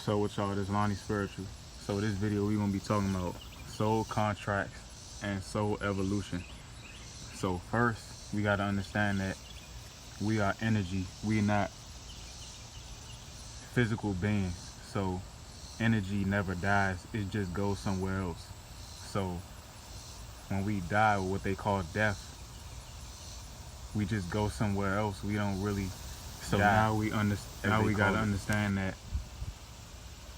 What's up with y'all? This Lonnie Spiritual. So this video we gonna be talking about soul contracts and soul evolution. So first we gotta understand that we are energy. We not physical beings. So energy never dies. It just goes somewhere else. So when we die, what they call death, we just go somewhere else. We don't really. So die. Now we gotta understand that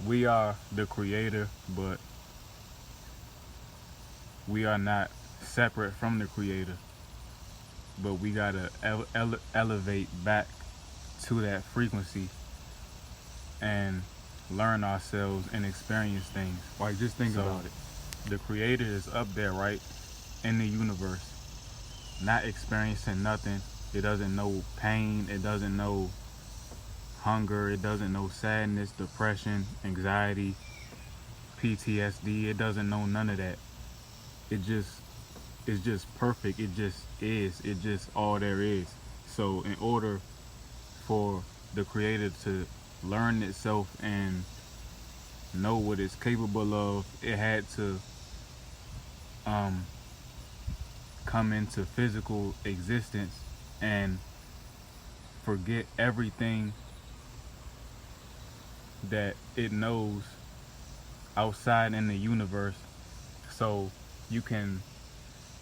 we are the creator, but we are not separate from the creator. But we gotta elevate back to that frequency and learn ourselves and experience things. Like, just think about it. The creator is up there, right, in the universe, not experiencing nothing. It doesn't know pain. It doesn't know hunger. It doesn't know sadness, depression, anxiety, PTSD. It doesn't know none of that. It's just perfect. It just is. It's just all there is. So in order for the creator to learn itself and know what it's capable of, it had to come into physical existence and forget everything that it knows outside in the universe, so you can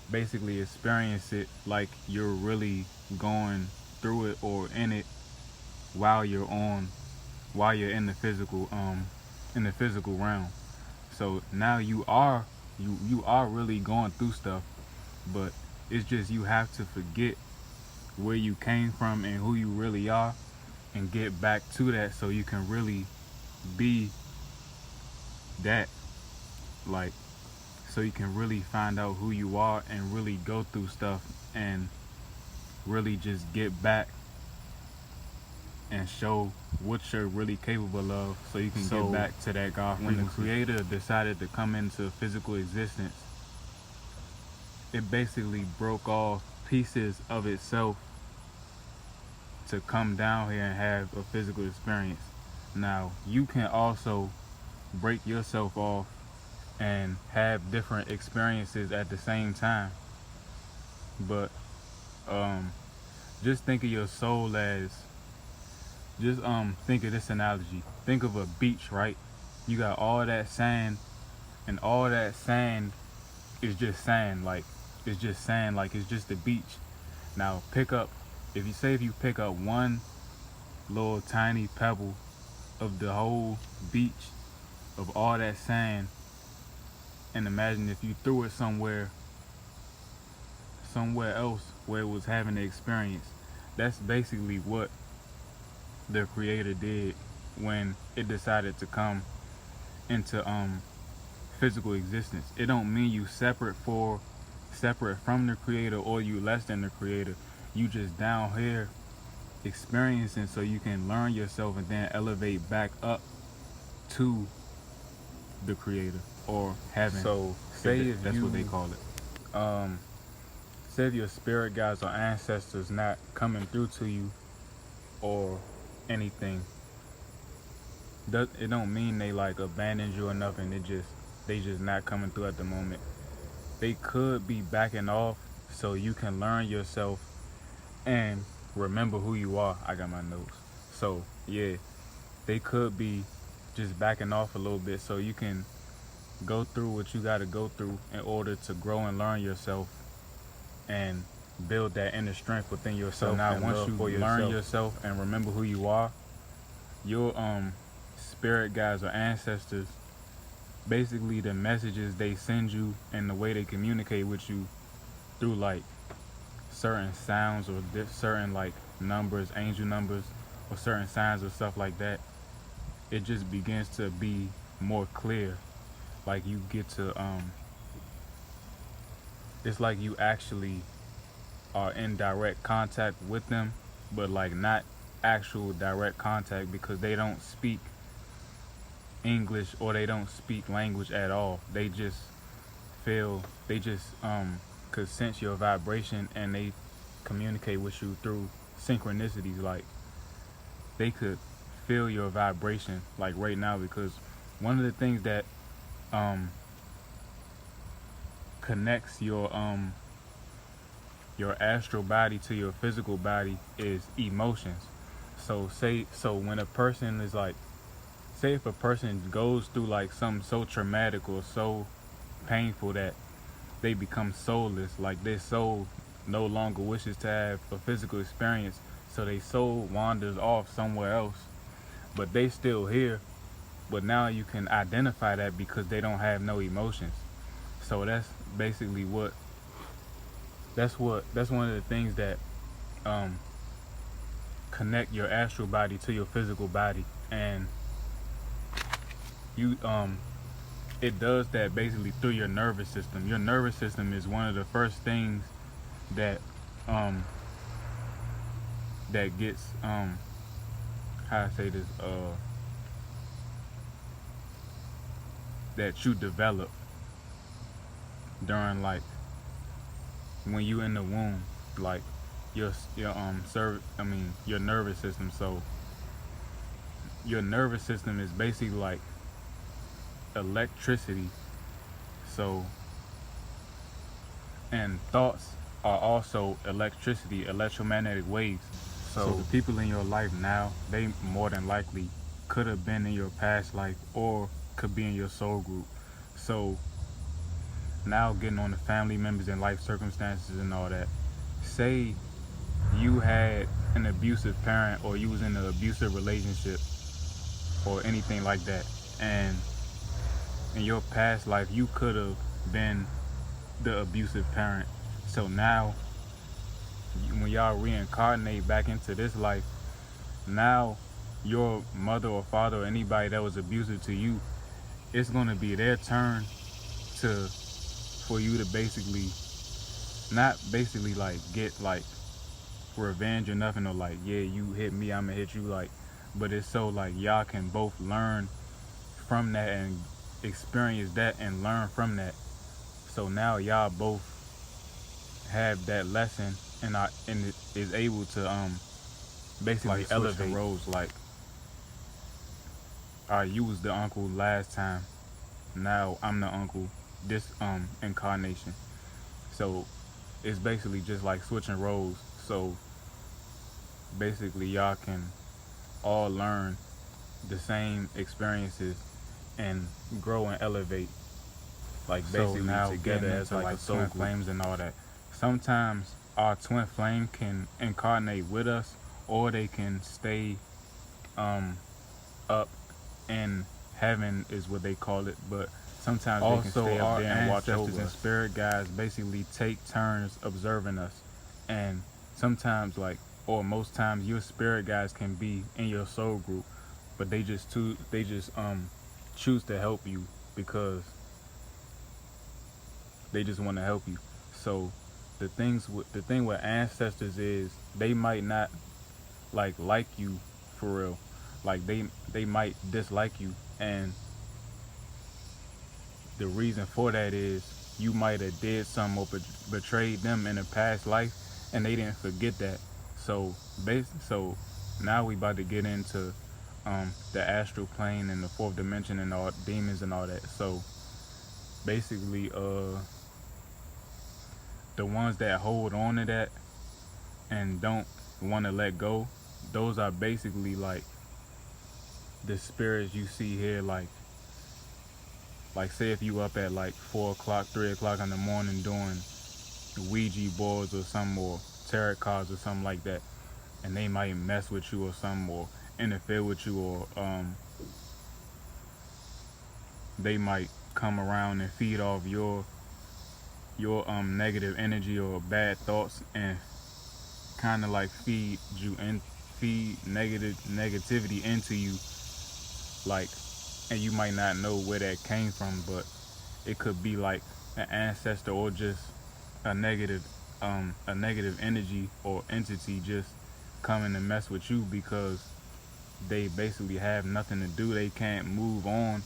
basically experience it like you're really going through it or in it while you're in the physical realm. So now you are really going through stuff, but it's just you have to forget where you came from and who you really are and get back to that so you can really be that, like, so you can really find out who you are and really go through stuff and really just get back and show what you're really capable of, so you can get back to that God frequency. When the creator decided to come into physical existence, it basically broke off pieces of itself to come down here and have a physical experience. Now, you can also break yourself off and have different experiences at the same time. But just think of your soul as, just think of this analogy. Think of a beach, right? You got all that sand, and all that sand is just sand, like it's just sand, like it's just the beach. Now if you pick up one little tiny pebble of the whole beach, of all that sand, and imagine if you threw it somewhere else where it was having the experience. That's basically what the creator did when it decided to come into physical existence. It don't mean you separate from the creator or you less than the creator. You just down here experiencing so you can learn yourself and then elevate back up to the creator or heaven. So that's what they call it. Say if your spirit guides or ancestors not coming through to you or anything, it don't mean they like abandoned you or nothing. They just not coming through at the moment. They could be backing off so you can learn yourself and remember who you are. I got my notes. So yeah, they could be just backing off a little bit so you can go through what you got to go through in order to grow and learn yourself and build that inner strength within yourself. So now once you learn yourself and remember who you are, your spirit guides or ancestors, basically the messages they send you and the way they communicate with you through like certain sounds or certain like numbers, angel numbers, or certain signs or stuff like that, it just begins to be more clear. Like you get to it's like you actually are in direct contact with them, but like not actual direct contact, because they don't speak English or they don't speak language at all. They just could sense your vibration and they communicate with you through synchronicities. Like they could feel your vibration like right now, because one of the things that um connects your astral body to your physical body is emotions. So when a person is like, say if a person goes through like something so traumatic or so painful that they become soulless, like their soul no longer wishes to have a physical experience, so their soul wanders off somewhere else, but they still here. But now you can identify that because they don't have no emotions. So that's basically that's one of the things that um, connect your astral body to your physical body. And you it does that basically through your nervous system. Your nervous system is one of the first things that um that gets how I say this, that you develop during like when you in the womb, like your nervous system. So your nervous system is basically like electricity. So, and thoughts are also electricity, electromagnetic waves. So the people in your life now, they more than likely could have been in your past life or could be in your soul group. So now getting on the family members and life circumstances and all that. Say you had an abusive parent or you was in an abusive relationship or anything like that, and in your past life you could have been the abusive parent. So now when y'all reincarnate back into this life, now your mother or father or anybody that was abusive to you, it's going to be their turn to for you to basically not basically like get like revenge or nothing, or like, yeah, you hit me, I'ma hit you, like, but it's so like y'all can both learn from that and experience that and learn from that. So now y'all both have that lesson, and it is able to basically like elevate roles. Like, alright, you was the uncle last time, now I'm the uncle this incarnation. So it's basically just like switching roles. So basically y'all can all learn the same experiences and grow and elevate, like basically so now together as like twin flames and all that. Sometimes our twin flame can incarnate with us, or they can stay up in heaven is what they call it, but sometimes also they can stay up there and watch over us. And spirit guides basically take turns observing us, and sometimes like, or most times, your spirit guides can be in your soul group, but they just choose to help you because they just want to help you. So the thing with ancestors is they might not like you for real, like they might dislike you, and the reason for that is you might have did something or betrayed them in a past life, and they didn't forget that. So now we about to get into the astral plane and the fourth dimension and all demons and all that. So basically the ones that hold on to that and don't want to let go, those are basically like the spirits you see here. Like say if you up at like 4 o'clock 3 o'clock in the morning doing Ouija boards or something, or tarot cards or something like that, and they might mess with you or something, or interfere with you, or they might come around and feed off your negative energy or bad thoughts, and kind of like feed negativity into you, like, and you might not know where that came from, but it could be like an ancestor or just a negative energy or entity just coming to mess with you because they basically have nothing to do. They can't move on,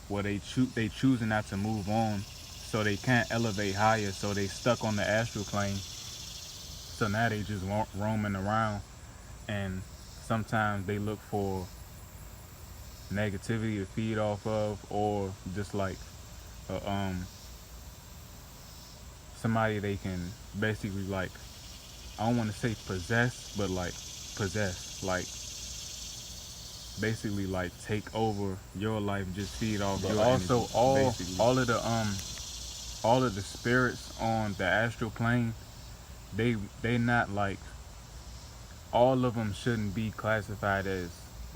or they choosing not to move on, so they can't elevate higher, so they stuck on the astral plane. So now they just roaming around, and sometimes they look for negativity to feed off of, or just like um somebody they can basically like, I don't want to say possess, but like possess, like basically like take over your life, just feed off But your also energy, basically. All of the spirits on the astral plane, they not like, all of them shouldn't be classified as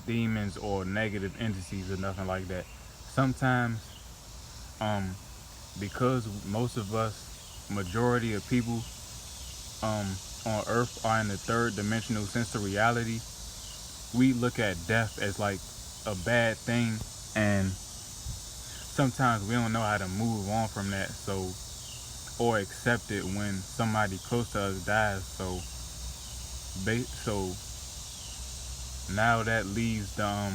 demons or negative entities or nothing like that. Sometimes, um, because most of us, majority of people, um, on Earth are in the third dimensional sense of reality, we look at death as like a bad thing, and sometimes we don't know how to move on from that, so, or accept it when somebody close to us dies. So, so now that leaves the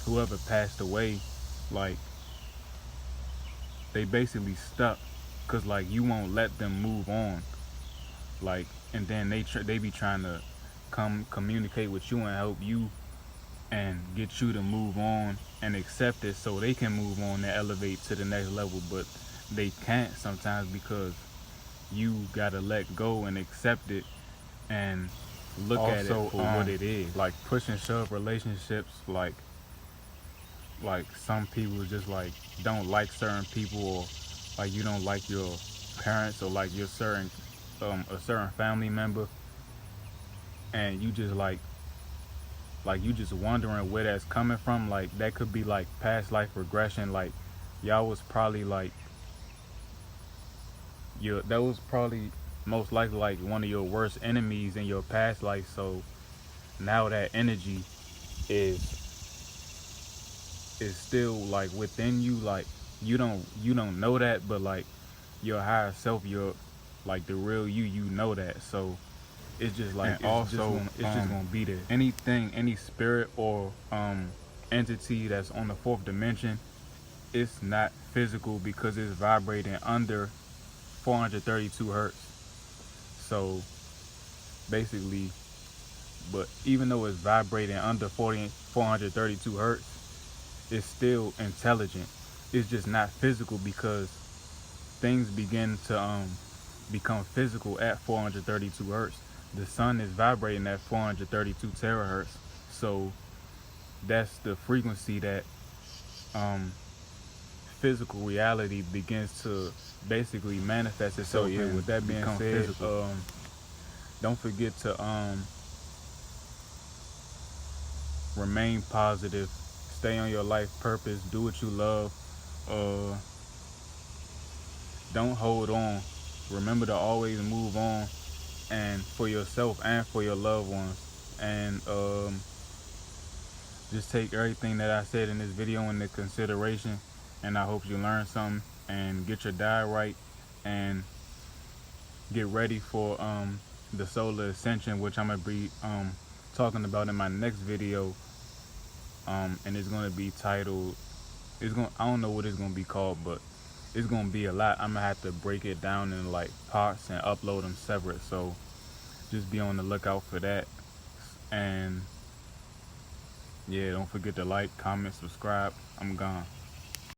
whoever passed away, like they basically stuck, cause like you won't let them move on, like, and then they be trying to come communicate with you and help you and get you to move on and accept it so they can move on and elevate to the next level, but they can't sometimes because you gotta let go and accept it and look at it also, for what it is. Like push and shove relationships, like some people just like don't like certain people, or like you don't like your parents or like your certain a certain family member, and you just like you just wondering where that's coming from. Like that could be like past life regression, like y'all was probably like your, that was probably most likely like one of your worst enemies in your past life, so now that energy is still like within you, like you don't know that, but like your higher self, your like the real you know that. So it's just like, and also, it's just gonna be there. Anything, any spirit or entity that's on the fourth dimension, it's not physical because it's vibrating under 432 hertz. So basically, but even though it's vibrating under 432 hertz, it's still intelligent. It's just not physical because things begin to become physical at 432 hertz. The sun is vibrating at 432 terahertz. So that's the frequency that um, physical reality begins to basically manifest itself. So yeah, with that being said, don't forget to remain positive, stay on your life purpose, do what you love, uh, don't hold on. Remember to always move on, and for yourself and for your loved ones. And just take everything that I said in this video into consideration. And I hope you learned something and get your diet right and get ready for the solar ascension, which I'm gonna be talking about in my next video. And it's gonna be titled, I don't know what it's gonna be called, but it's gonna be a lot. I'm gonna have to break it down in like parts and upload them separate. So just be on the lookout for that. And yeah, don't forget to like, comment, subscribe. I'm gone.